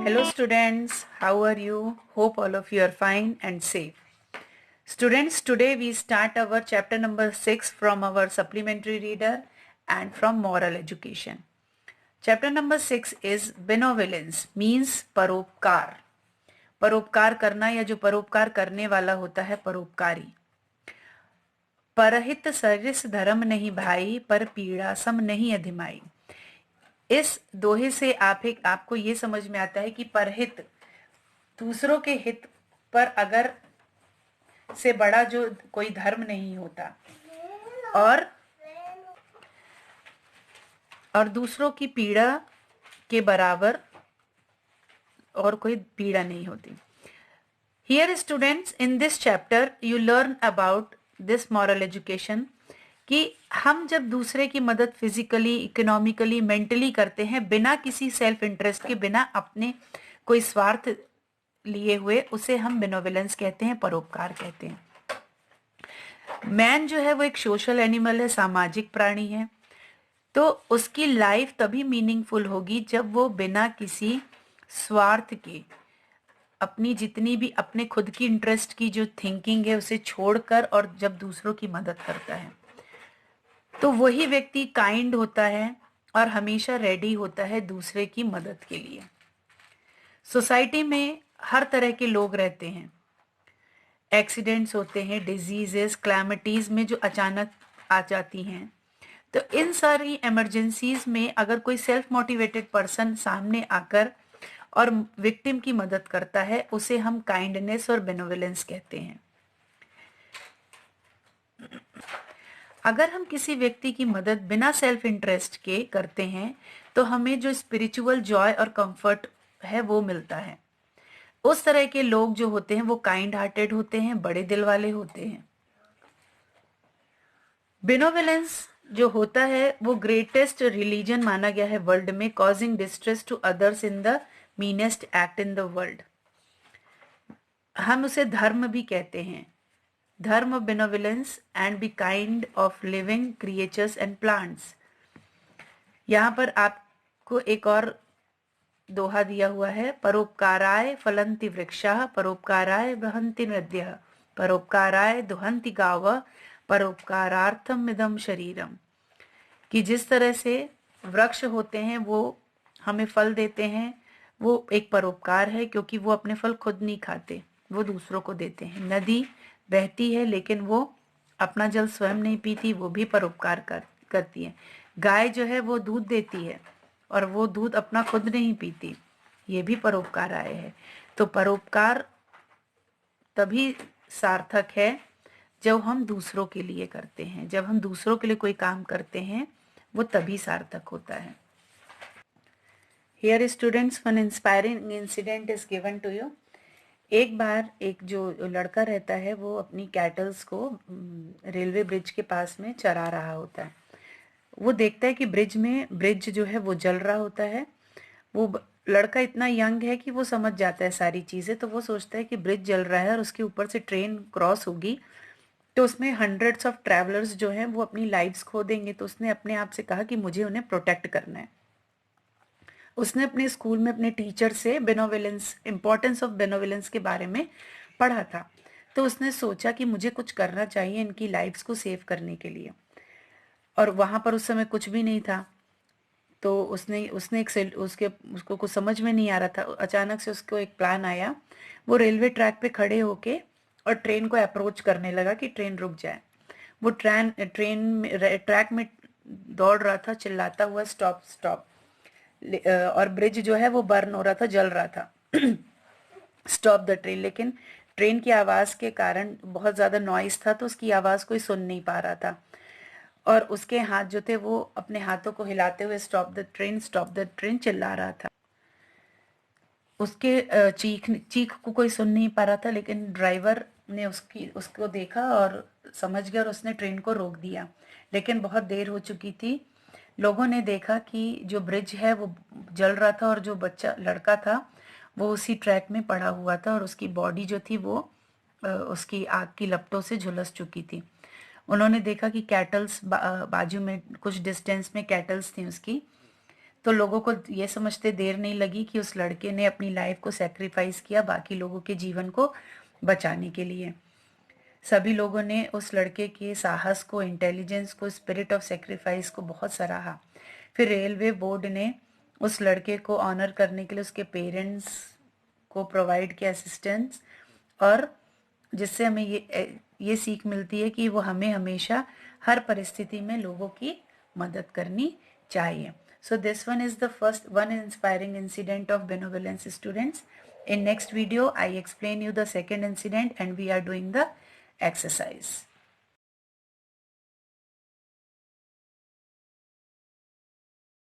Hello students, how are you? Hope all of you are fine and safe. Students, today we start our chapter number 6 from our supplementary reader and from moral education. Chapter number 6 is benevolence, means परोपकार. परोपकार करना या जो परोपकार करने वाला होता है परोपकारी. परहित सरिस धर्म नहीं भाई, पर पीड़ा सम नहीं अधिमाई. इस दोहे से आपको ये समझ में आता है कि परहित, दूसरों के हित पर अगर से बड़ा जो कोई धर्म नहीं होता और दूसरों की पीड़ा के बराबर और कोई पीड़ा नहीं होती. Here students, in this chapter you learn about this moral education कि हम जब दूसरे की मदद फिजिकली, इकोनॉमिकली, मेंटली करते हैं बिना किसी सेल्फ इंटरेस्ट के, बिना अपने कोई स्वार्थ लिए हुए, उसे हम बेनेवोलेंस कहते हैं, परोपकार कहते हैं. मैन जो है वो एक सोशल एनिमल है, सामाजिक प्राणी है. तो उसकी लाइफ तभी मीनिंगफुल होगी जब वो बिना किसी स्वार्थ के, अपनी जितनी भी अपने खुद की इंटरेस्ट की जो थिंकिंग है उसे छोड़कर और जब दूसरों की मदद करता है, तो वही व्यक्ति काइंड होता है और हमेशा रेडी होता है दूसरे की मदद के लिए. सोसाइटी में हर तरह के लोग रहते हैं. एक्सीडेंट्स होते हैं, डिजीजेस, क्लैमिटीज में जो अचानक आ जाती हैं. तो इन सारी इमरजेंसीज में अगर कोई सेल्फ मोटिवेटेड पर्सन सामने आकर और विक्टिम की मदद करता है, उसे हम काइंडनेस और बेनेवोलेंस कहते हैं. अगर हम किसी व्यक्ति की मदद बिना सेल्फ इंटरेस्ट के करते हैं तो हमें जो स्पिरिचुअल जॉय और कंफर्ट है वो मिलता है. उस तरह के लोग जो होते हैं वो काइंड हार्टेड होते हैं, बड़े दिल वाले होते हैं. बेनेवोलेंस जो होता है वो ग्रेटेस्ट रिलीजन माना गया है वर्ल्ड में, causing distress to others in the meanest act in the world. हम उसे धर्म भी कहते हैं. Dharma of benevolence and be kind of living creatures and plants. यहाँ पर आपको एक और दोहा दिया हुआ है. परोपकाराय फलंति वृक्षाः, परोपकाराय वहन्ति नद्यः, परोपकाराय दुहन्ति गावः, परोपकारार्थम इदं शरीरम. कि जिस तरह से वृक्ष होते हैं वो हमें फल देते हैं, वो एक परोपकार है, क्योंकि वो अपने फल खुद नहीं खाते, वो दूसरों को देते हैं. नदी बहती है लेकिन वो अपना जल स्वयं नहीं पीती, वो भी परोपकार करती है. गाय जो है वो दूध देती है और वो दूध अपना खुद नहीं पीती, ये भी परोपकार आए है. तो परोपकार तभी सार्थक है जब हम दूसरों के लिए करते हैं. जब हम दूसरों के लिए कोई काम करते हैं वो तभी सार्थक होता है. Here students, one inspiring incident is given to you. एक बार एक जो लड़का रहता है वो अपनी कैटल्स को रेलवे ब्रिज के पास में चरा रहा होता है. वो देखता है कि ब्रिज जो है वो जल रहा होता है. वो लड़का इतना यंग है कि वो समझ जाता है सारी चीज़ें. तो वो सोचता है कि ब्रिज जल रहा है और उसके ऊपर से ट्रेन क्रॉस होगी तो उसमें हंड्रेड्स ऑफ ट्रैवलर्स जो हैं वो अपनी लाइव्स खो देंगे. तो उसने अपने आप से कहा कि मुझे उन्हें प्रोटेक्ट करना है. उसने अपने स्कूल में अपने टीचर से बेनेवोलेंस, इम्पोर्टेंस ऑफ बेनेवोलेंस के बारे में पढ़ा था. तो उसने सोचा कि मुझे कुछ करना चाहिए इनकी लाइव्स को सेव करने के लिए. और वहाँ पर उस समय कुछ भी नहीं था. तो उसने उसको कुछ समझ में नहीं आ रहा था. अचानक से उसको एक प्लान आया. वो रेलवे ट्रैक पे खड़े होके और ट्रेन को अप्रोच करने लगा कि ट्रेन रुक जाए. वो ट्रैक में दौड़ रहा था चिल्लाता हुआ, स्टॉप स्टॉप. और ब्रिज जो है वो बर्न हो रहा था, जल रहा था. Stop the train. लेकिन ट्रेन की आवाज के कारण बहुत ज्यादा नॉइस था तो उसकी आवाज कोई सुन नहीं पा रहा था. और उसके हाथ जो थे वो अपने हाथों को हिलाते हुए स्टॉप द ट्रेन चिल्ला रहा था. उसके चीख को कोई सुन नहीं पा रहा था. लेकिन ड्राइवर ने उसको देखा और समझ गया और उसने ट्रेन को रोक दिया. लेकिन बहुत देर हो चुकी थी. लोगों ने देखा कि जो ब्रिज है वो जल रहा था और जो लड़का था वो उसी ट्रैक में पड़ा हुआ था और उसकी बॉडी जो थी वो उसकी आग की लपटों से झुलस चुकी थी. उन्होंने देखा कि कैटल्स बाजू में कुछ डिस्टेंस में कैटल्स थी उसकी. तो लोगों को ये समझते देर नहीं लगी कि उस लड़के ने अपनी लाइफ को सेक्रीफाइस किया बाकी लोगों के जीवन को बचाने के लिए। सभी लोगों ने उस लड़के के साहस को, इंटेलिजेंस को, स्पिरिट ऑफ सेक्रीफाइस को बहुत सराहा। फिर रेलवे बोर्ड ने उस लड़के को ऑनर करने के लिए उसके पेरेंट्स को प्रोवाइड किया असिस्टेंस, और जिससे हमें ये सीख मिलती है कि वो हमें हमेशा हर परिस्थिति में लोगों की मदद करनी चाहिए. So this one is the first one inspiring incident of benevolence, students. In next video, I explain you the second incident and we are doing the exercise.